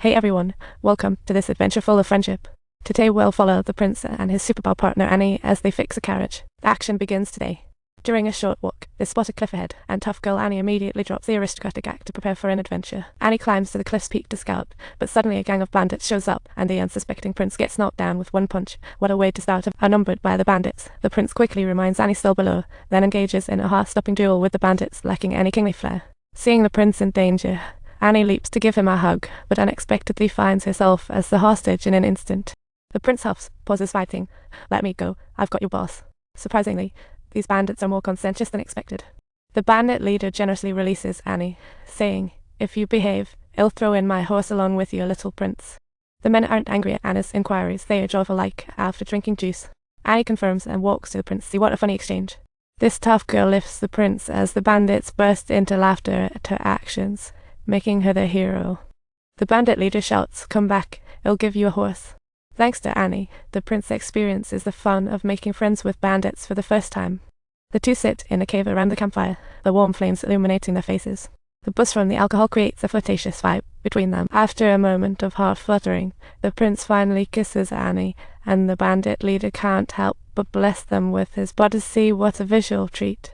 Hey everyone, welcome to this adventure full of friendship. Today we'll follow the prince and his superpower partner Annie as they fix a carriage. The action begins today. During a short walk, they spot a cliff ahead, and tough girl Annie immediately drops the aristocratic act to prepare for an adventure. Annie climbs to the cliff's peak to scout, but suddenly a gang of bandits shows up, and the unsuspecting prince gets knocked down with one punch. What a way to start, outnumbered by the bandits. The prince quickly reminds Annie still below, then engages in a heart-stopping duel with the bandits, lacking any kingly flair. Seeing the prince in danger, Annie leaps to give him a hug, but unexpectedly finds herself as the hostage in an instant. The prince huffs, pauses fighting. "Let me go, I've got your boss." Surprisingly, these bandits are more conscientious than expected. The bandit leader generously releases Annie, saying, "If you behave, I'll throw in my horse along with you, little prince." The men aren't angry at Annie's inquiries, they are joyful like after drinking juice. Annie confirms and walks to the prince. See what a funny exchange. This tough girl lifts the prince as the bandits burst into laughter at her actions, making her the hero. The bandit leader shouts, "Come back, I'll give you a horse." Thanks to Annie, the prince experiences the fun of making friends with bandits for the first time. The two sit in a cave around the campfire, the warm flames illuminating their faces. The buzz from the alcohol creates a flirtatious vibe between them. After a moment of heart fluttering, the prince finally kisses Annie, and the bandit leader can't help but bless them with his body. See what a visual treat.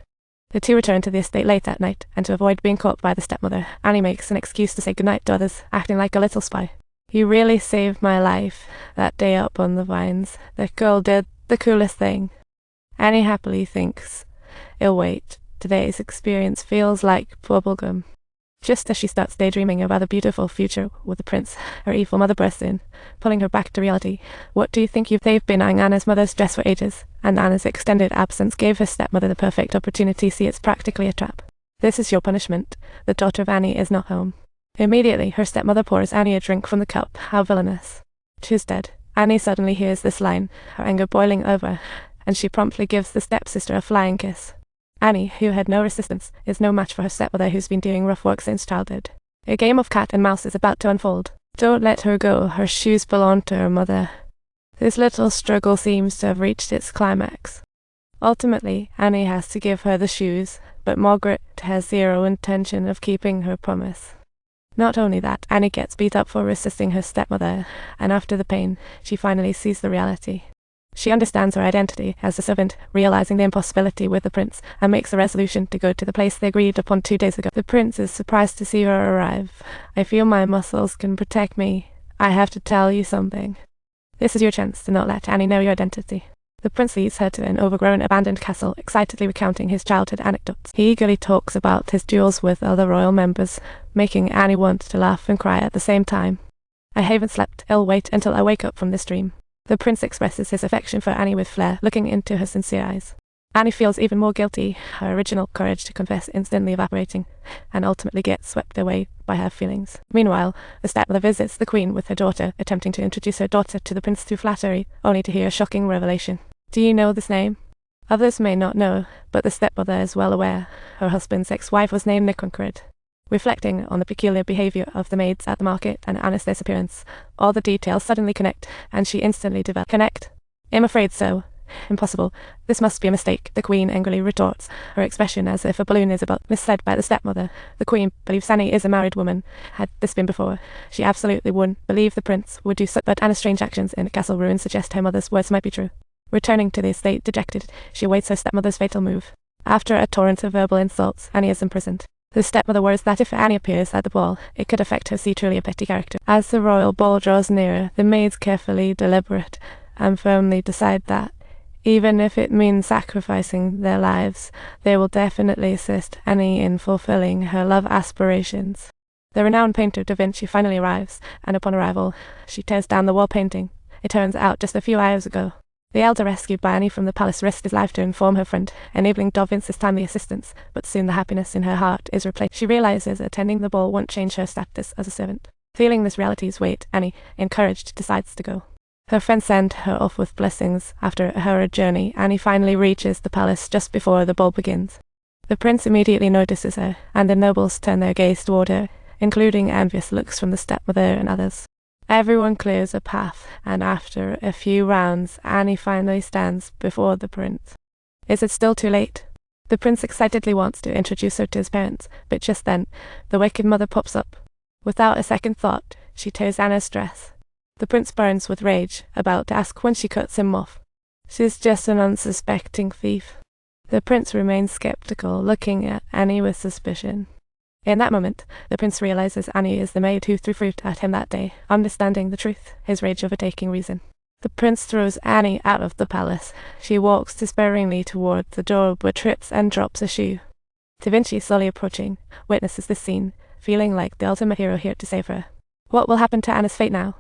The two return to the estate late at night, and to avoid being caught by the stepmother, Annie makes an excuse to say goodnight to others, acting like a little spy. "You really saved my life that day up on the vines. That girl did the coolest thing." Annie happily thinks, "I'll wait. Today's experience feels like bubblegum." Just as she starts daydreaming about a beautiful future with the prince, her evil mother bursts in, pulling her back to reality. What do you think they've been eyeing Anna's mother's dress for ages, and Anna's extended absence gave her stepmother the perfect opportunity. See, it's practically a trap. "This is your punishment. The daughter of Annie is not home." Immediately, her stepmother pours Annie a drink from the cup. How villainous. She's dead. Annie suddenly hears this line, her anger boiling over, and she promptly gives the stepsister a flying kiss. Annie, who had no resistance, is no match for her stepmother who's been doing rough work since childhood. A game of cat and mouse is about to unfold. Don't let her go, her shoes belong to her mother. This little struggle seems to have reached its climax. Ultimately, Annie has to give her the shoes, but Margaret has zero intention of keeping her promise. Not only that, Annie gets beat up for resisting her stepmother, and after the pain, she finally sees the reality. She understands her identity as a servant, realizing the impossibility with the prince, and makes a resolution to go to the place they agreed upon 2 days ago. The prince is surprised to see her arrive. "I feel my muscles can protect me. I have to tell you something." This is your chance to not let Annie know your identity. The prince leads her to an overgrown, abandoned castle, excitedly recounting his childhood anecdotes. He eagerly talks about his duels with other royal members, making Annie want to laugh and cry at the same time. "I haven't slept. I'll wait until I wake up from this dream." The prince expresses his affection for Annie with flair, looking into her sincere eyes. Annie feels even more guilty, her original courage to confess instantly evaporating, and ultimately gets swept away by her feelings. Meanwhile, the stepmother visits the queen with her daughter, attempting to introduce her daughter to the prince through flattery, only to hear a shocking revelation. "Do you know this name?" Others may not know, but the stepmother is well aware. Her husband's ex-wife was named Nicongrid. Reflecting on the peculiar behavior of the maids at the market and Anna's disappearance, all the details suddenly connect, and she instantly develops. "Connect? I'm afraid so. Impossible. This must be a mistake," the queen angrily retorts, her expression as if a balloon is about misled by the stepmother. The queen believes Annie is a married woman. Had this been before, she absolutely wouldn't believe the prince would do so, but Anna's strange actions in the castle ruins suggest her mother's words might be true. Returning to the estate dejected, she awaits her stepmother's fatal move. After a torrent of verbal insults, Annie is imprisoned. The stepmother worries that if Annie appears at the ball, it could affect her. See, truly a petty character. As the royal ball draws nearer, the maids, carefully deliberate and firmly decide that, even if it means sacrificing their lives, they will definitely assist Annie in fulfilling her love aspirations. The renowned painter Da Vinci finally arrives, and upon arrival, she tears down the wall painting. It turns out just a few hours ago, the elder rescued by Annie from the palace risked his life to inform her friend, enabling Da Vinci's timely assistance, but soon the happiness in her heart is replaced. She realizes attending the ball won't change her status as a servant. Feeling this reality's weight, Annie, encouraged, decides to go. Her friends send her off with blessings. After a hurried journey, Annie finally reaches the palace just before the ball begins. The prince immediately notices her, and the nobles turn their gaze toward her, including envious looks from the stepmother and others. Everyone clears a path, and after a few rounds, Annie finally stands before the prince. Is it still too late? The prince excitedly wants to introduce her to his parents, but just then, the wicked mother pops up. Without a second thought, she tears Anna's dress. The prince burns with rage, about to ask when she cuts him off. She's just an unsuspecting thief. The prince remains skeptical, looking at Annie with suspicion. In that moment, the prince realizes Annie is the maid who threw fruit at him that day. Understanding the truth, his rage overtaking reason. The prince throws Annie out of the palace. She walks despairingly toward the door but trips and drops a shoe. Da Vinci, slowly approaching, witnesses this scene, feeling like the ultimate hero here to save her. What will happen to Anna's fate now?